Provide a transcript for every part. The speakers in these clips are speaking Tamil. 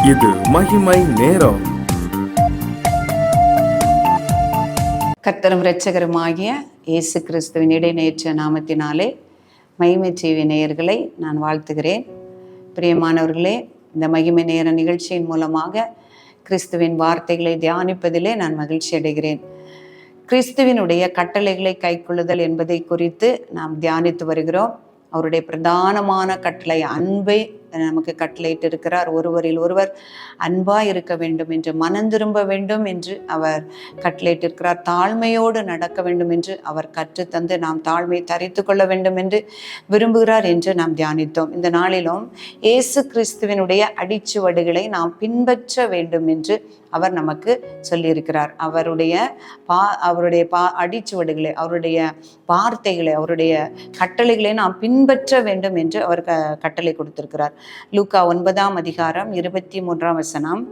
இது மகிமை நேரம். கர்த்தரும் இரட்சகருமாகிய இயேசு கிறிஸ்துவின் இடைநேற்ற நாமத்தினாலே மகிமை டிவி நேயர்களை நான் வாழ்த்துகிறேன். பிரியமானவர்களே, இந்த மகிமை நேர நிகழ்ச்சியின் மூலமாக கிறிஸ்துவின் வார்த்தைகளை தியானிப்பதிலே நான் மகிழ்ச்சி அடைகிறேன். கிறிஸ்துவினுடைய கட்டளைகளை கைக்கொள்ளுதல் என்பதை குறித்து நாம் தியானித்து வருகிறோம். அவருடைய பிரதானமான கட்டளை அன்பை நமக்கு கட்டளையிட்டு இருக்கிறார். ஒருவரில் ஒருவர் அன்பாய் இருக்க வேண்டும் என்று, மனம் திரும்ப வேண்டும் என்று அவர் கட்டளையிட்டிருக்கிறார். தாழ்மையோடு நடக்க வேண்டும் என்று அவர் கற்றுத்தந்து நாம் தாழ்மையை தரித்து கொள்ள வேண்டும் என்று விரும்புகிறார் என்று நாம் தியானித்தோம். இந்த நாளிலும் இயேசு கிறிஸ்துவினுடைய அடிச்சுவடுகளை நாம் பின்பற்ற வேண்டும் என்று அவர் நமக்கு சொல்லியிருக்கிறார். அவருடைய அடிச்சுவடுகளை, அவருடைய வார்த்தைகளை, அவருடைய கட்டளைகளை நாம் பின்பற்ற வேண்டும் என்று அவர் கட்டளை கொடுத்திருக்கிறார். லூக்கா 9ஆம் அதிகாரம் 23ஆம் வசனம்,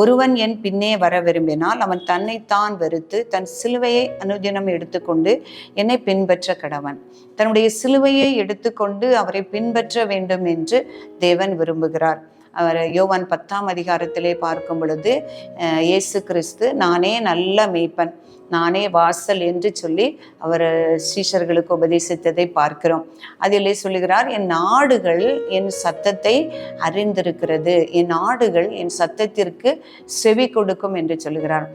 ஒருவன் என் பின்னே வர விரும்பினால் அவன் தன்னைத்தான் வெறுத்து தன் சிலுவையை அனுதினம் எடுத்துக்கொண்டு என்னை பின்பற்ற கடவன். தன்னுடைய சிலுவையை எடுத்துக்கொண்டு அவரை பின்பற்ற வேண்டும் என்று தேவன் விரும்புகிறார். அவர் யோவான் 10ஆம் அதிகாரத்திலே பார்க்கும் பொழுது இயேசு கிறிஸ்து நானே நல்ல மேய்ப்பன், நானே வாசல் என்று சொல்லி அவர் சீஷர்களுக்கு உபதேசித்ததை பார்க்கிறோம். அதிலே சொல்லுகிறார், என் ஆடுகள் என் சத்தத்தை அறிந்திருக்கிறது, என் ஆடுகள் என் சத்தத்திற்கு செவி கொடுக்கும் என்று சொல்லுகிறார்.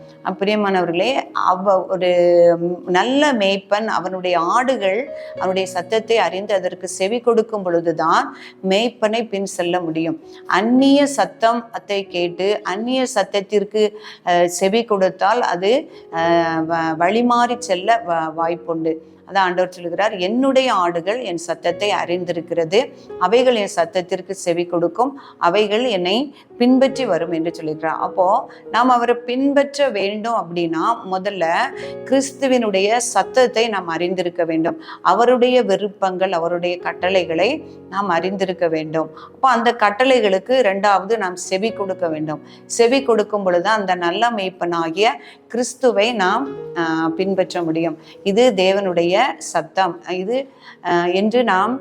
பிரியமானவர்களே, ஒரு நல்ல மேய்ப்பன் அவனுடைய ஆடுகள் அவனுடைய சத்தத்தை அறிந்து அதற்கு செவி கொடுக்கும் பொழுதுதான் மேய்ப்பனை பின் செல்ல முடியும். அந்நிய சத்தத்தை கேட்டு அந்நிய சத்தத்திற்கு செவி கொடுத்தால் அது வழிமாறி செல்ல வாய்ப்புண்டு. அதான் ஆண்டவர் சொல்கிறார், என்னுடைய ஆடுகள் என் சத்தத்தை அறிந்திருக்கிறது, அவைகள் என் சத்தத்திற்கு செவி கொடுக்கும், அவைகள் என்னை பின்பற்றி வரும் என்று சொல்லியிருக்கிறார். அப்போ நாம் அவரை பின்பற்ற வேண்டும் அப்படின்னா முதல்ல கிறிஸ்துவினுடைய சத்தத்தை நாம் அறிந்திருக்க வேண்டும். அவருடைய விருப்பங்கள், அவருடைய கட்டளைகளை நாம் அறிந்திருக்க வேண்டும். அப்போ அந்த கட்டளைகளுக்கு இரண்டாவது நாம் செவி கொடுக்க வேண்டும். செவி கொடுக்கும் பொழுது அந்த நல்ல மேய்ப்பனாகிய கிறிஸ்துவை நாம் பின்பற்ற முடியும். இது தேவனுடைய சத்தம் இது என்று நாம்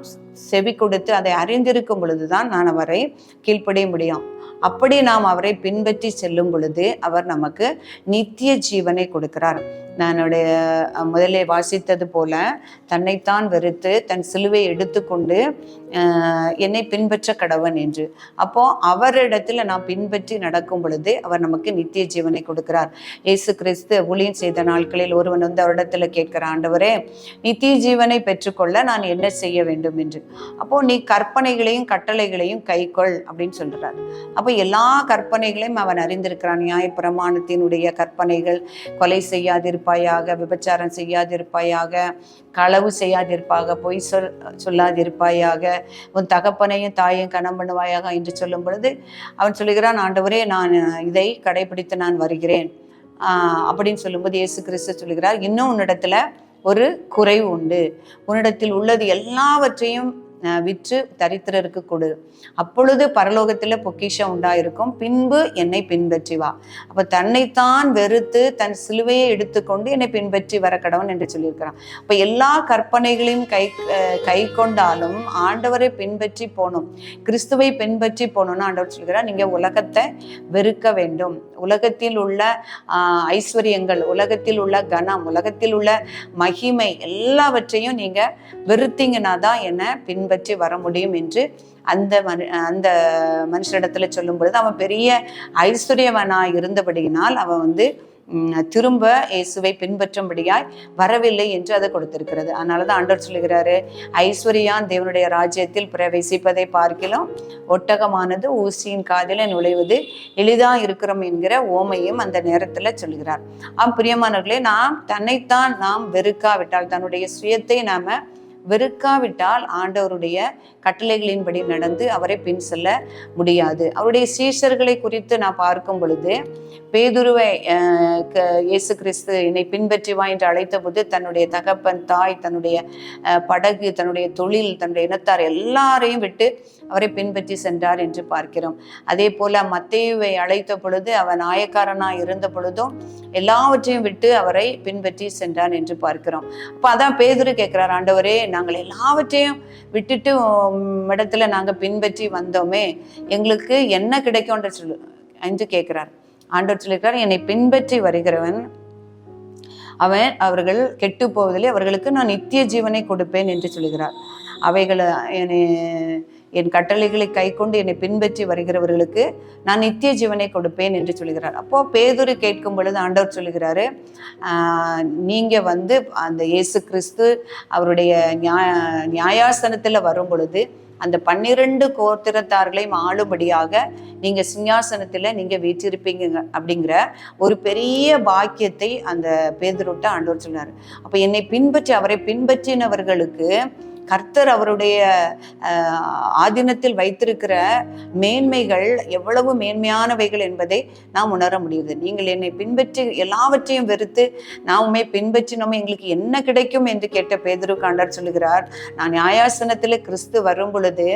செவி கொடுத்து அதை அறிந்திருக்கும் பொழுதுதான் நான் அவரை கீழ்ப்படிய முடியும். அப்படி நாம் அவரை பின்பற்றி செல்லும் பொழுது அவர் நமக்கு நித்திய ஜீவனை கொடுக்கிறார். நானுடைய முதலே வாசித்தது போல தன்னைத்தான் வெறுத்து தன் சிலுவை எடுத்துக்கொண்டு என்னை பின்பற்ற கடவன் என்று. அப்போ அவரிடத்துல நாம் பின்பற்றி நடக்கும் பொழுது அவர் நமக்கு நித்திய ஜீவனை கொடுக்கிறார். இயேசு கிறிஸ்து ஊழியம் செய்த நாட்களில் ஒருவன் அவரிடத்துல கேட்கிற, ஆண்டவரே, நித்திய ஜீவனை பெற்றுக்கொள்ள நான் என்ன செய்ய வேண்டும் என்று. அப்போ நீ கற்பனைகளையும் கட்டளைகளையும் கைக்கொள் அப்படின்னு சொல்றார். அப்போ எல்லா கற்பனைகளையும் அவன் அறிந்திருக்கிறான். நியாயப்பிரமாணத்தினுடைய கற்பனைகள், கொலை செய்யாதிருப்பாயாக, விபச்சாரம் செய்யாதிருப்பாயாக, களவு செய்யாதிருப்பாக, பொய் சொல்லாதிருப்பாயாக, உன் தகப்பனையும் தாயையும் கனம் பண்ணுவாயாக என்று சொல்லும் பொழுது அவன் சொல்லுகிறான், ஆண்டவரே, நான் இதை கடைபிடித்து நான் வருகிறேன் அப்படின்னு சொல்லும்போது இயேசு கிறிஸ்து சொல்லுகிறார், இன்னும் உன்னிடத்துல ஒரு குறைவு உண்டு. உன்னிடத்தில் உள்ளது எல்லாவற்றையும் விற்று தரித்திரருக்கு கொடு, அப்பொழுது பரலோகத்துல பொக்கிஷம் உண்டாயிருக்கும், பின்பு என்னை பின்பற்றி வா. அப்ப தன்னைத்தான் வெறுத்து தன் சிலுவையை எடுத்துக்கொண்டு என்னை பின்பற்றி வர கடவன் என்று சொல்லியிருக்கிறான். அப்ப எல்லா கற்பனைகளையும் கை கொண்டாலும் ஆண்டவரை பின்பற்றி போகணும், கிறிஸ்துவை பின்பற்றி போகணும்னு ஆண்டவர் சொல்கிறார். நீங்க உலகத்தை வெறுக்க வேண்டும். உலகத்தில் உள்ள ஐஸ்வர்யங்கள், உலகத்தில் உள்ள கனம், உலகத்தில் உள்ள மகிமை எல்லாவற்றையும் நீங்க வெறுத்தீங்கன்னா தான் என்ன பின்பற்றி வர முடியும் என்று அந்த மனுஷனிடத்துல சொல்லும் பொழுது அவன் பெரிய ஐஸ்வர்யவனாய் இருந்தபடியினால் அவன் திரும்ப இயேசுவை பின்பற்றும்படியாய் வரவில்லை என்று அதை கொடுத்திருக்கிறது. அதனாலதான் ஆண்டவர் சொல்லுகிறாரு, ஐஸ்வர்யான் தேவனுடைய ராஜ்யத்தில் பிரவேசிப்பதை பார்க்கிலும் ஒட்டகமானது ஊசியின் காதில நுழைவது எளிதா இருக்கிறோம் என்கிற ஓமையும் அந்த நேரத்துல சொல்லுகிறார். பிரியமானவர்களே, நாம் தன்னைத்தான் நாம் வெறுக்காவிட்டால், தன்னுடைய சுயத்தை நாம வெறுக்காவிட்டால் ஆண்டவருடைய கட்டளைகளின்படி நடந்து அவரை பின் செல்ல முடியாது. அவருடைய சீஷர்களை குறித்து நான் பார்க்கும் பொழுது, பேதுருவை இயேசு கிறிஸ்து என்னை பின்பற்றி வா என்று அழைத்த போது தன்னுடைய தகப்பன், தாய், தன்னுடைய படகு, தன்னுடைய தொழில், தன்னுடைய இனத்தார் எல்லாரையும் விட்டு அவரை பின்பற்றி சென்றார் என்று பார்க்கிறோம். அதே போல மத்தேயுவை அழைத்த பொழுது அவன் ஆயக்காரனாய் இருந்த பொழுதும் எல்லாவற்றையும் விட்டு அவரை பின்பற்றி சென்றான் என்று பார்க்கிறோம். அப்ப அதான் பேதுரு கேட்கிறார், ஆண்டவரே, நாங்கள் எல்லாவற்றையும் விட்டுட்டு இடத்துல நாங்க பின்பற்றி வந்தோமே, எங்களுக்கு என்ன கிடைக்கும்ன்ற என்று கேட்கிறார். ஆண்டவர் சொல்லியிருக்கார், என்னை பின்பற்றி வருகிறவன் அவர்கள் கெட்டு போவதில்லை, அவர்களுக்கு நான் நித்திய ஜீவனை கொடுப்பேன் என்று சொல்கிறார். அவைகளை என் கட்டளைகளை கை கொண்டு என்னை பின்பற்றி வருகிறவர்களுக்கு நான் நித்திய ஜீவனை கொடுப்பேன் என்று சொல்கிறார். அப்போ பேதுரு கேட்கும் பொழுது ஆண்டவர் சொல்லுகிறாரு, நீங்க அந்த இயேசு கிறிஸ்து அவருடைய நியாயாசனத்துல வரும் பொழுது அந்த 12 கோத்திரத்தார்களையும் ஆளும்படியாக நீங்க சிங்காசனத்துல நீங்க வீற்றிருப்பீங்க அப்படிங்கிற ஒரு பெரிய பாக்கியத்தை அந்த பேதுருட்ட ஆண்டவர் சொன்னார். அப்ப என்னை பின்பற்றி அவரை பின்பற்றினவர்களுக்கு கர்த்தர் அவருடைய ஆதீனத்தில் வைத்திருக்கிற மேன்மைகள் எவ்வளவு மேன்மையானவைகள் என்பதை நாம் உணர முடியுது. நீங்கள் என்னை பின்பற்றி எல்லாவற்றையும் வெறுத்து நான் உண்மை பின்பற்றினோமே எங்களுக்கு என்ன கிடைக்கும் என்று கேட்ட பேதுருக்கு ஆண்டவர் சொல்லுகிறார், நான் நியாயாசனத்தில் கிறிஸ்து வரும் பொழுது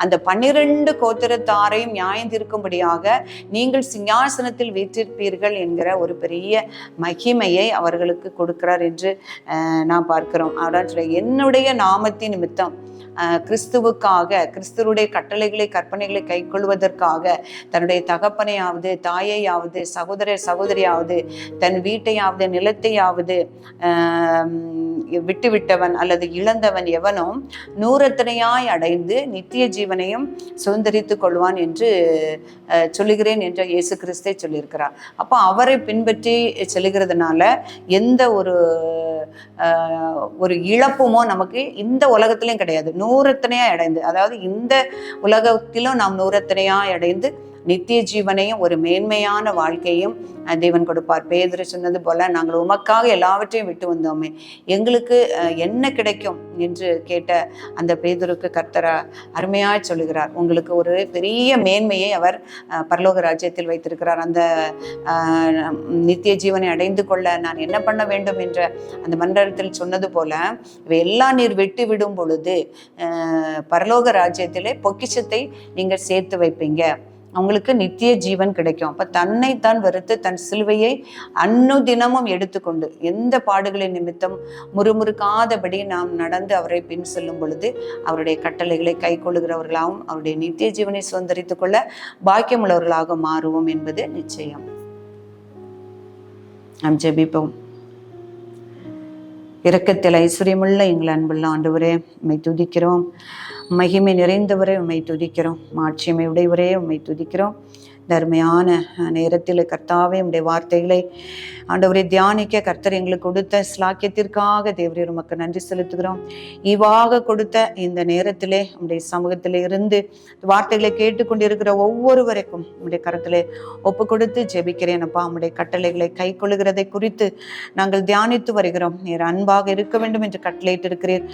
அந்த 12 கோத்திரத்தாரையும் நியாயம் தீர்க்கும்படியாக நீங்கள் சிங்காசனத்தில் வீற்றிருப்பீர்கள் என்கிற ஒரு பெரிய மகிமையை அவர்களுக்கு கொடுக்கிறார் என்று நாம் பார்க்கிறோம். அவரால் என்னுடைய நாமத்தின் நிமித்தம் கிறிஸ்துவுக்காக, கிறிஸ்துவுடைய கட்டளைகளை கற்பனைகளை கை கொள்வதற்காக தன்னுடைய தகப்பனையாவது தாயையாவது சகோதரியாவது தன் வீட்டையாவது நிலத்தையாவது விட்டுவிட்டவன் அல்லது இழந்தவன் எவனும் 100 அடைந்து நித்திய ஜீவனையும் சுதந்திரித்துக் கொள்வான் என்று சொல்லுகிறேன் என்று இயேசு கிறிஸ்தை சொல்லியிருக்கிறார். அப்போ அவரை பின்பற்றி செல்கிறதுனால எந்த ஒரு இழப்புமோ நமக்கு இந்த உலகத்திலையும் கிடையாது. 100 அடைந்து, அதாவது இந்த உலகத்திலும் நாம் 100 அடைந்து நித்திய ஜீவனையும் ஒரு மேன்மையான வாழ்க்கையும் தேவன் கொடுப்பார். பேதுரு சொன்னது போல, நாங்கள் உமக்காக எல்லாவற்றையும் விட்டு வந்தோமே, எங்களுக்கு என்ன கிடைக்கும் என்று கேட்ட அந்த பேதுருக்கு கர்த்தர் அருமையாக சொல்லுகிறார், உங்களுக்கு ஒரு பெரிய மேன்மையை அவர் பரலோக ராஜ்யத்தில் வைத்திருக்கிறார். அந்த நித்திய ஜீவனை அடைந்து கொள்ள நான் என்ன பண்ண வேண்டும் என்ற அந்த மன்றத்தில் சொன்னது போல, இவையெல்லாம் நீர் விட்டு விடும் பொழுது பரலோக ராஜ்யத்திலே பொக்கிஷத்தை நீங்கள் சேர்த்து வைப்பீங்க, அவங்களுக்கு நித்திய ஜீவன் கிடைக்கும். அப்ப தன்னைத்தான் வெறுத்து தன் சிலுவையை அன்னுதினமும் எடுத்துக்கொண்டு எந்த பாடுகளின் நிமித்தம் முறுமுறுக்காதபடி நாம் நடந்து அவரை பின் செல்லும் பொழுது அவருடைய கட்டளைகளை கை கொள்ளுகிறவர்களாகவும் அவருடைய நித்திய ஜீவனை சுதந்திரித்துக் கொள்ள பாக்கியமுள்ளவர்களாக மாறுவோம் என்பது நிச்சயம். நாம் ஜெபிப்போம். இரக்கத்தில் ஐஸ்வர்யமுள்ள எங்கள் அன்புள்ள ஆண்டவரே, உம்மை துதிக்கிறோம். மகிமை நிறைந்தவரே உம்மை துதிக்கிறோம். மாட்சிமை உடையவரே உம்மை துதிக்கிறோம். தர்மையான நேரத்தில் கர்த்தாவே உம்முடைய வார்த்தைகளை ஆண்டவரை தியானிக்க கர்த்தர் எங்களுக்கு கொடுத்த ஸ்லாக்கியத்திற்காக தேவரே உமக்கு நன்றி செலுத்துகிறோம். ஈவாக கொடுத்த இந்த நேரத்திலே உம்முடைய சமூகத்திலே இருந்து வார்த்தைகளை கேட்டுக்கொண்டிருக்கிற ஒவ்வொருவருக்கும் உம்முடைய கரத்திலே ஒப்பு கொடுத்து ஜெபிக்கிறேன். அப்பா, உம்முடைய கட்டளைகளை கை கொள்ளுகிறதை குறித்து நாங்கள் தியானித்து வருகிறோம். நீர் அன்பாக இருக்க வேண்டும் என்று கட்டளையிட்டு இருக்கிறீர்,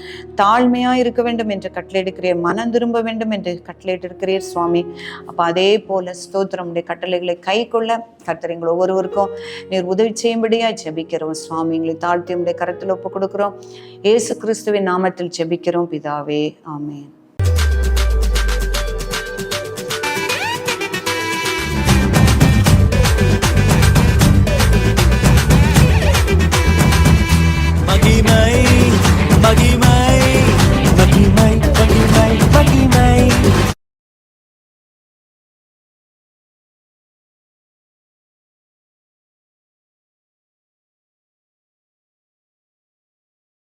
தாழ்மையா இருக்க வேண்டும் என்று கட்டளையிடுக்கிறீர், மனம் திரும்ப வேண்டும் என்று கட்டளையிட்டு இருக்கிறீர் சுவாமி. அப்ப அதே போல ஸ்தோத்திரம், உம்முடைய கட்டளைகளை கை கொள்ள கர்த்தர் எங்கள் ஒவ்வொருவருக்கும் நீர் உதவி செய்யும்படியா ஜெபிக்கிறோம் சுவாமி. எங்களை தாழ்த்தி உம்முடைய கரத்தில் ஒப்பு கொடுக்கிறோம். இயேசு கிறிஸ்துவின் நாமத்தில் ஜெபிக்கிறோம் பிதாவே, ஆமென். மகிமை மகிமை